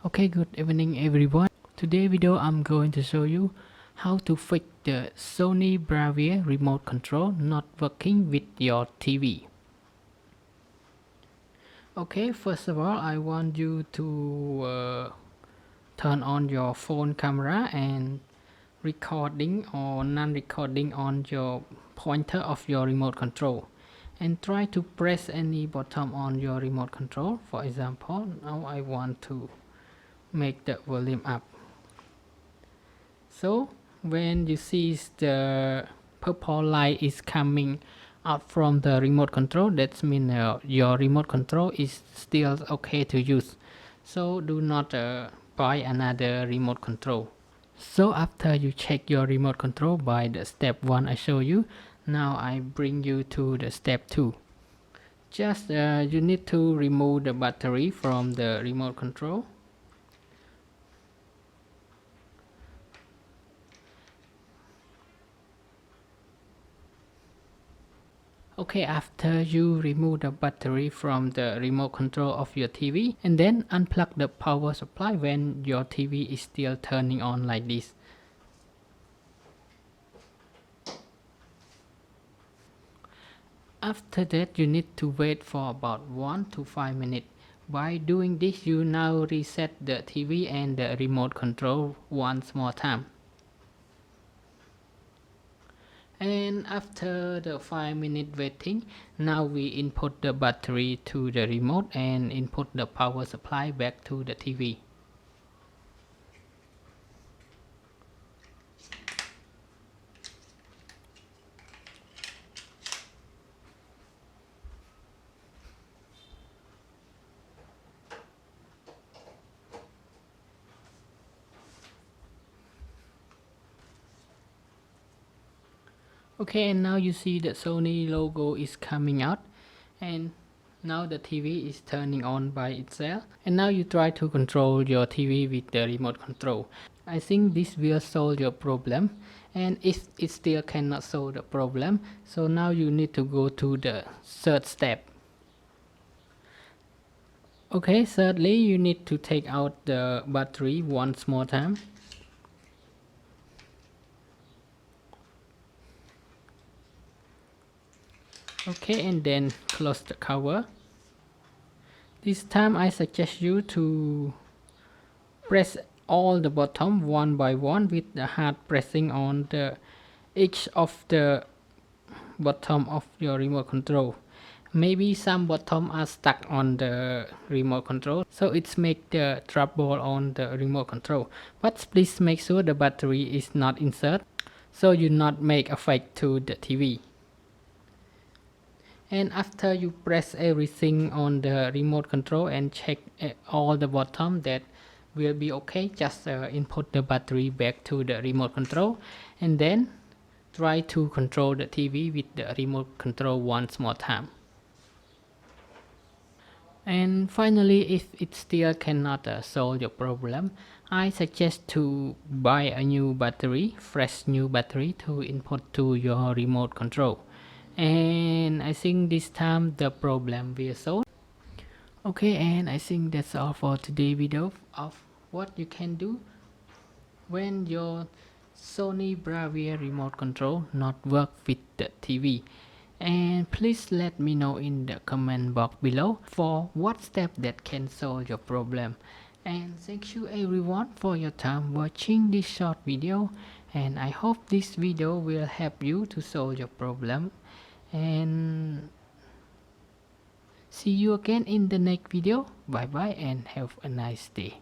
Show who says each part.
Speaker 1: Okay, good evening everyone. Today video I'm going to show you how to fix the Sony Bravia remote control not working with your TV. Okay, first of all I want you to turn on your phone camera and recording or non-recording on your pointer of your remote control and try to press any button on your remote control. For example, now I want to make the volume up. So when you see the purple light is coming out from the remote control, that means your remote control is still okay to use. So do not buy another remote control. So after you check your remote control by the step 1 I show you, now I bring you to the step 2. Just you need to remove the battery from the remote control. Okay, after you remove the battery from the remote control of your TV and then unplug the power supply when your TV is still turning on like this. After that you need to wait for about 1 to 5 minutes. By doing this you now reset the TV and the remote control once more time. And after the 5-minute waiting, now we input the battery to the remote and input the power supply back to the TV. Okay, and now you see the Sony logo is coming out, and now the TV is turning on by itself. And now you try to control your TV with the remote control. I think this will solve your problem. And if it still cannot solve the problem, so now you need to go to the third step. Okay, thirdly you need to take out the battery once more time. Okay, and then close the cover. This time I suggest you to press all the button one by one with the hard pressing on the each of the bottom of your remote control. Maybe some bottom are stuck on the remote control, so it's make the trouble on the remote control. But please make sure the battery is not insert, so you not make effect to the TV. And after you press everything on the remote control and check all the bottom, that will be okay. Just input the battery back to the remote control and then try to control the TV with the remote control once more time. And finally, if it still cannot solve your problem, I suggest to buy a new battery, fresh new battery to input to your remote control. And I think this time the problem will solve. Okay, and I think that's all for today's video of what you can do when your Sony Bravia remote control not work with the TV. And please let me know in the comment box below for what step that can solve your problem. And thank you everyone for your time watching this short video, and I hope this video will help you to solve your problem. And see you again in the next video. Bye bye and have a nice day.